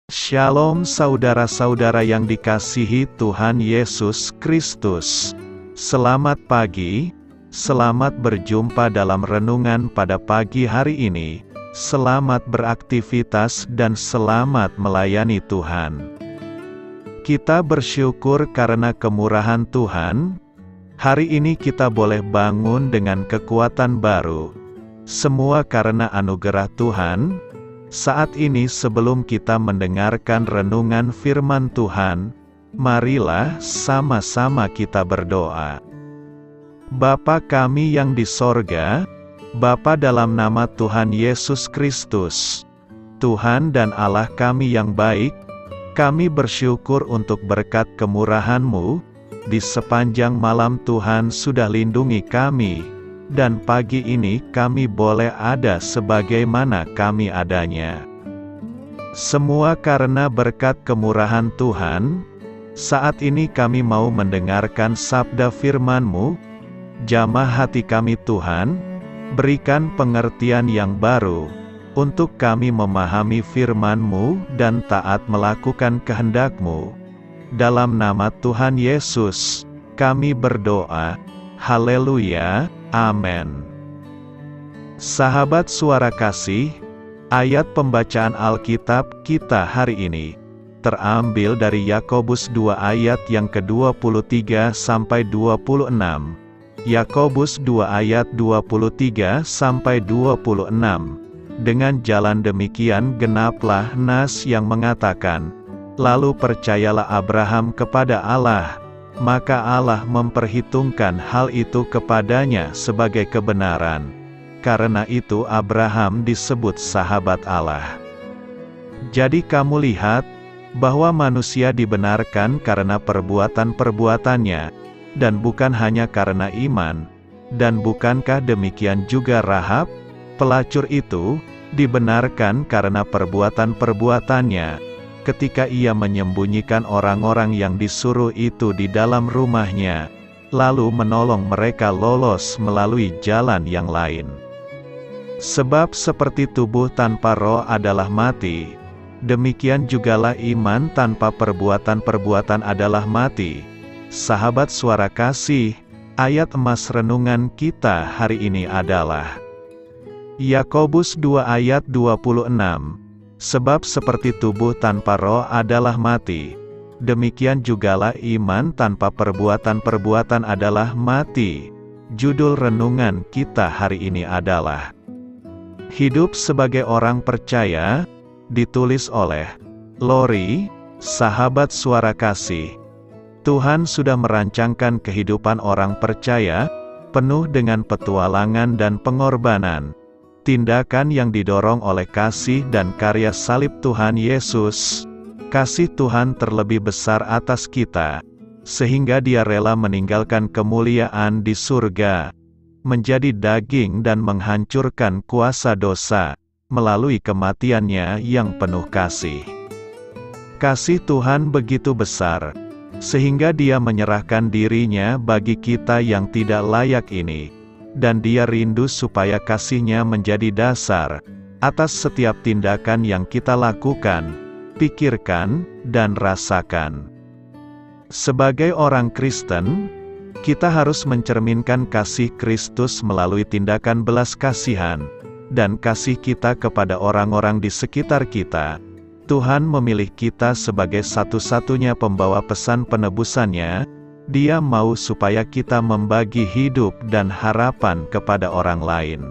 Shalom saudara-saudara yang dikasihi Tuhan Yesus Kristus. Selamat pagi, selamat berjumpa dalam renungan pada pagi hari ini. Selamat beraktivitas dan selamat melayani Tuhan. Kita bersyukur karena kemurahan Tuhan. Hari ini kita boleh bangun dengan kekuatan baru. Semua karena anugerah Tuhan. Saat ini sebelum kita mendengarkan renungan firman Tuhan, marilah sama-sama kita berdoa. Bapa kami yang di sorga, Bapa dalam nama Tuhan Yesus Kristus, Tuhan dan Allah kami yang baik, kami bersyukur untuk berkat kemurahan-Mu, di sepanjang malam Tuhan sudah lindungi kami. Dan pagi ini kami boleh ada sebagaimana kami adanya. Semua karena berkat kemurahan Tuhan. Saat ini kami mau mendengarkan sabda firman-Mu. Jamah hati kami Tuhan, berikan pengertian yang baru, untuk kami memahami firman-Mu dan taat melakukan kehendak-Mu. Dalam nama Tuhan Yesus, kami berdoa. Haleluya. Amin. Sahabat suara kasih, ayat pembacaan Alkitab kita hari ini terambil dari Yakobus 2 ayat yang ke-23 sampai 26. Yakobus 2 ayat 23 sampai 26. Dengan jalan demikian genaplah nas yang mengatakan, lalu percayalah Abraham kepada Allah, maka Allah memperhitungkan hal itu kepadanya sebagai kebenaran. Karena itu Abraham disebut sahabat Allah. Jadi kamu lihat, bahwa manusia dibenarkan karena perbuatan-perbuatannya, dan bukan hanya karena iman. Dan bukankah demikian juga Rahab, pelacur itu, dibenarkan karena perbuatan-perbuatannya, ketika ia menyembunyikan orang-orang yang disuruh itu di dalam rumahnya, lalu menolong mereka lolos melalui jalan yang lain. Sebab seperti tubuh tanpa roh adalah mati, demikian jugalah iman tanpa perbuatan-perbuatan adalah mati. Sahabat suara kasih, ayat emas renungan kita hari ini adalah Yakobus 2 ayat 26. Sebab seperti tubuh tanpa roh adalah mati, demikian jugalah iman tanpa perbuatan-perbuatan adalah mati. Judul renungan kita hari ini adalah Hidup sebagai Orang Percaya, ditulis oleh Lori, sahabat suara kasih. Tuhan sudah merancangkan kehidupan orang percaya, penuh dengan petualangan dan pengorbanan. Tindakan yang didorong oleh kasih dan karya salib Tuhan Yesus. Kasih Tuhan terlebih besar atas kita, sehingga Dia rela meninggalkan kemuliaan di surga, menjadi daging dan menghancurkan kuasa dosa, melalui kematiannya yang penuh kasih. Kasih Tuhan begitu besar, sehingga Dia menyerahkan dirinya bagi kita yang tidak layak ini. Dan Dia rindu supaya kasih-Nya menjadi dasar atas setiap tindakan yang kita lakukan, pikirkan, dan rasakan. Sebagai orang Kristen, kita harus mencerminkan kasih Kristus melalui tindakan belas kasihan, dan kasih kita kepada orang-orang di sekitar kita. Tuhan memilih kita sebagai satu-satunya pembawa pesan penebusannya. Dia mau supaya kita membagi hidup dan harapan kepada orang lain.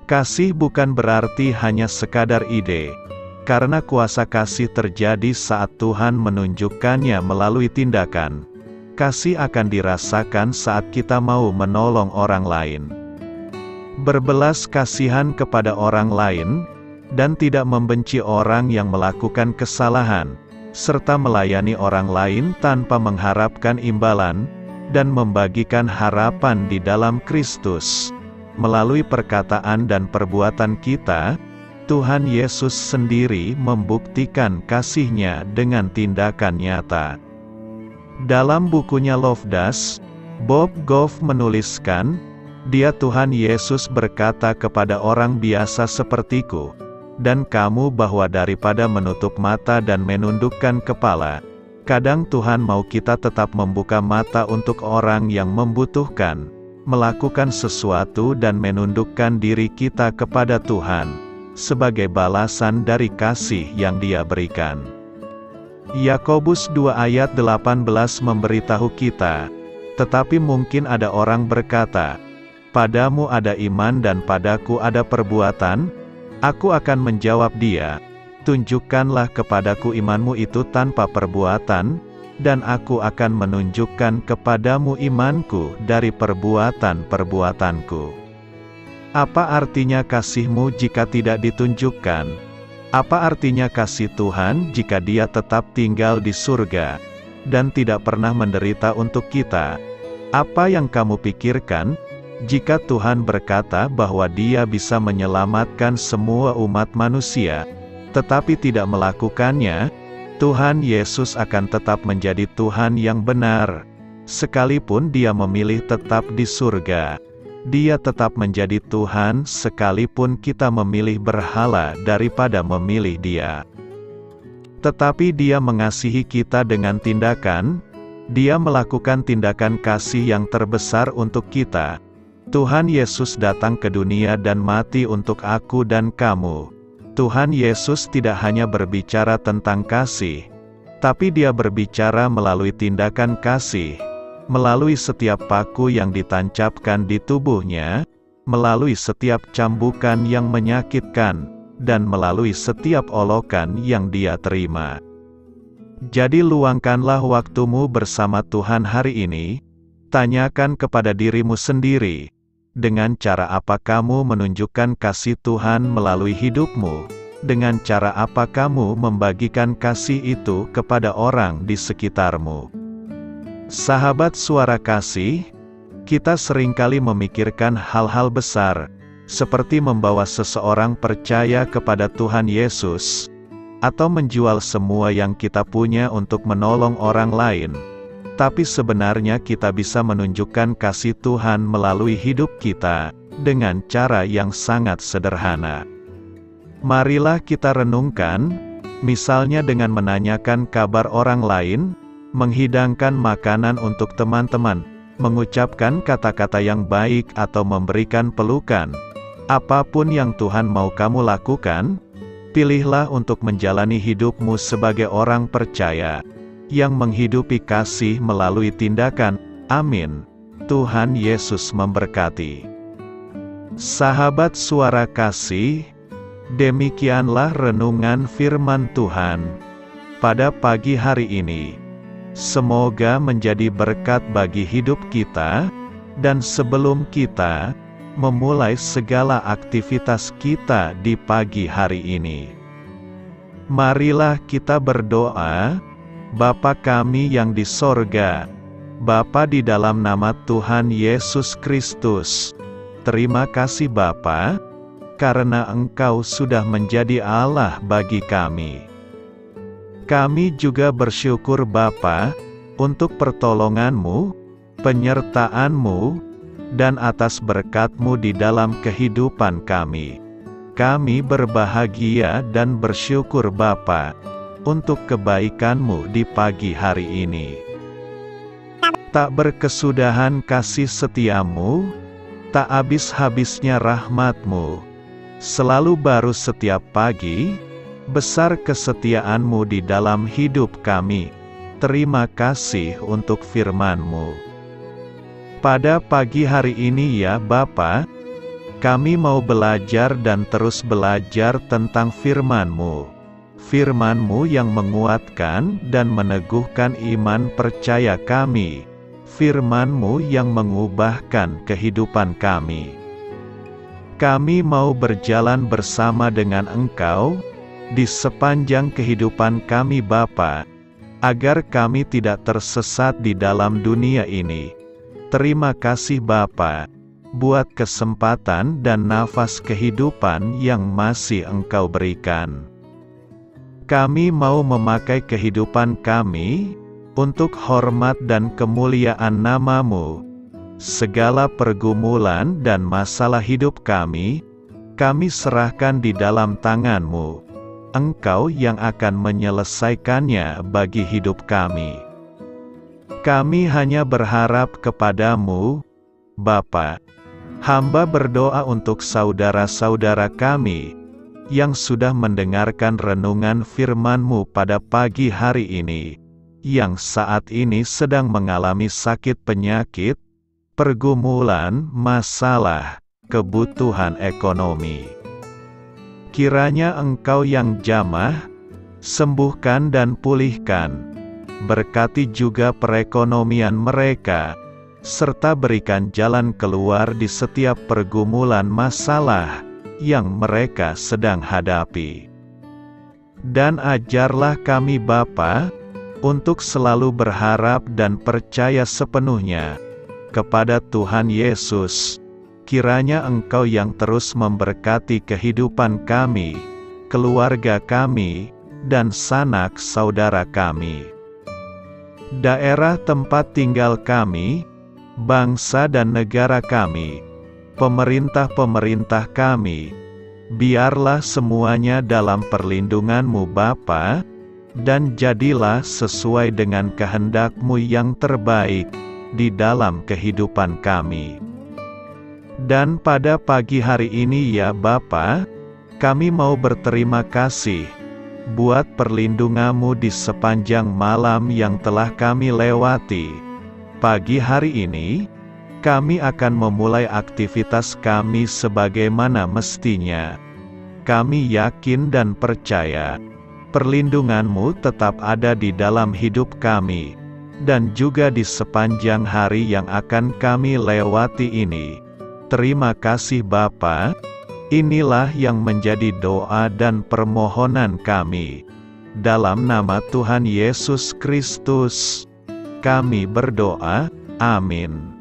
Kasih bukan berarti hanya sekadar ide, karena kuasa kasih terjadi saat Tuhan menunjukkannya melalui tindakan. Kasih akan dirasakan saat kita mau menolong orang lain. Berbelas kasihan kepada orang lain, dan tidak membenci orang yang melakukan kesalahan, serta melayani orang lain tanpa mengharapkan imbalan, dan membagikan harapan di dalam Kristus. Melalui perkataan dan perbuatan kita, Tuhan Yesus sendiri membuktikan kasih-Nya dengan tindakan nyata. Dalam bukunya Lofdas, Bob Goff menuliskan, Dia Tuhan Yesus berkata kepada orang biasa sepertiku, dan kamu bahwa daripada menutup mata dan menundukkan kepala, kadang Tuhan mau kita tetap membuka mata untuk orang yang membutuhkan, melakukan sesuatu dan menundukkan diri kita kepada Tuhan, sebagai balasan dari kasih yang Dia berikan. Yakobus 2 ayat 18 memberitahu kita, tetapi mungkin ada orang berkata, padamu ada iman dan padaku ada perbuatan. Aku akan menjawab dia, tunjukkanlah kepadaku imanmu itu tanpa perbuatan, dan aku akan menunjukkan kepadamu imanku dari perbuatan-perbuatanku. Apa artinya kasihmu jika tidak ditunjukkan? Apa artinya kasih Tuhan jika Dia tetap tinggal di surga, dan tidak pernah menderita untuk kita? Apa yang kamu pikirkan? Jika Tuhan berkata bahwa Dia bisa menyelamatkan semua umat manusia, tetapi tidak melakukannya, Tuhan Yesus akan tetap menjadi Tuhan yang benar. Sekalipun Dia memilih tetap di surga, Dia tetap menjadi Tuhan sekalipun kita memilih berhala daripada memilih Dia. Tetapi Dia mengasihi kita dengan tindakan, Dia melakukan tindakan kasih yang terbesar untuk kita. Tuhan Yesus datang ke dunia dan mati untuk aku dan kamu. Tuhan Yesus tidak hanya berbicara tentang kasih, tapi Dia berbicara melalui tindakan kasih, melalui setiap paku yang ditancapkan di tubuhnya, melalui setiap cambukan yang menyakitkan, dan melalui setiap olokan yang Dia terima. Jadi luangkanlah waktumu bersama Tuhan hari ini. Tanyakan kepada dirimu sendiri, dengan cara apa kamu menunjukkan kasih Tuhan melalui hidupmu? Dengan cara apa kamu membagikan kasih itu kepada orang di sekitarmu? Sahabat Suara Kasih, kita seringkali memikirkan hal-hal besar, seperti membawa seseorang percaya kepada Tuhan Yesus, atau menjual semua yang kita punya untuk menolong orang lain. Tapi sebenarnya kita bisa menunjukkan kasih Tuhan melalui hidup kita, dengan cara yang sangat sederhana. Marilah kita renungkan, misalnya dengan menanyakan kabar orang lain, menghidangkan makanan untuk teman-teman, mengucapkan kata-kata yang baik atau memberikan pelukan. Apapun yang Tuhan mau kamu lakukan, pilihlah untuk menjalani hidupmu sebagai orang percaya, yang menghidupi kasih melalui tindakan. Amin. Tuhan Yesus memberkati. Sahabat Suara Kasih, demikianlah renungan firman Tuhan pada pagi hari ini. Semoga menjadi berkat bagi hidup kita, dan sebelum kita memulai segala aktivitas kita di pagi hari ini, marilah kita berdoa. Bapa kami yang di sorga, Bapa di dalam nama Tuhan Yesus Kristus, terima kasih Bapa, karena Engkau sudah menjadi Allah bagi kami. Kami juga bersyukur Bapa, untuk pertolongan-Mu, penyertaan-Mu, dan atas berkat-Mu di dalam kehidupan kami. Kami berbahagia dan bersyukur Bapa, untuk kebaikan-Mu di pagi hari ini. Tak berkesudahan kasih setia-Mu, tak habis-habisnya rahmat-Mu, selalu baru setiap pagi, besar kesetiaan-Mu di dalam hidup kami. Terima kasih untuk firman-Mu. Pada pagi hari ini ya Bapa, kami mau belajar dan terus belajar tentang firman-Mu. Firman-Mu yang menguatkan dan meneguhkan iman percaya kami. Firman-Mu yang mengubahkan kehidupan kami. Kami mau berjalan bersama dengan Engkau, di sepanjang kehidupan kami Bapa, agar kami tidak tersesat di dalam dunia ini. Terima kasih Bapa, buat kesempatan dan nafas kehidupan yang masih Engkau berikan. Kami mau memakai kehidupan kami, untuk hormat dan kemuliaan nama-Mu. Segala pergumulan dan masalah hidup kami, kami serahkan di dalam tangan-Mu. Engkau yang akan menyelesaikannya bagi hidup kami. Kami hanya berharap kepada-Mu, Bapa. Hamba berdoa untuk saudara-saudara kami, yang sudah mendengarkan renungan firman-Mu pada pagi hari ini, yang saat ini sedang mengalami sakit penyakit, pergumulan, masalah, kebutuhan ekonomi. Kiranya Engkau yang jamah, sembuhkan dan pulihkan. Berkati juga perekonomian mereka, serta berikan jalan keluar di setiap pergumulan masalah yang mereka sedang hadapi. Dan ajarlah kami Bapa, untuk selalu berharap dan percaya sepenuhnya kepada Tuhan Yesus. Kiranya Engkau yang terus memberkati kehidupan kami, keluarga kami, dan sanak saudara kami. Daerah tempat tinggal kami, bangsa dan negara kami, pemerintah-pemerintah kami, biarlah semuanya dalam perlindungan-Mu Bapa, dan jadilah sesuai dengan kehendak-Mu yang terbaik di dalam kehidupan kami. Dan pada pagi hari ini ya Bapa, kami mau berterima kasih buat perlindungan-Mu di sepanjang malam yang telah kami lewati. Pagi hari ini, kami akan memulai aktivitas kami sebagaimana mestinya. Kami yakin dan percaya, perlindungan-Mu tetap ada di dalam hidup kami, dan juga di sepanjang hari yang akan kami lewati ini. Terima kasih Bapa. Inilah yang menjadi doa dan permohonan kami. Dalam nama Tuhan Yesus Kristus, kami berdoa. Amin.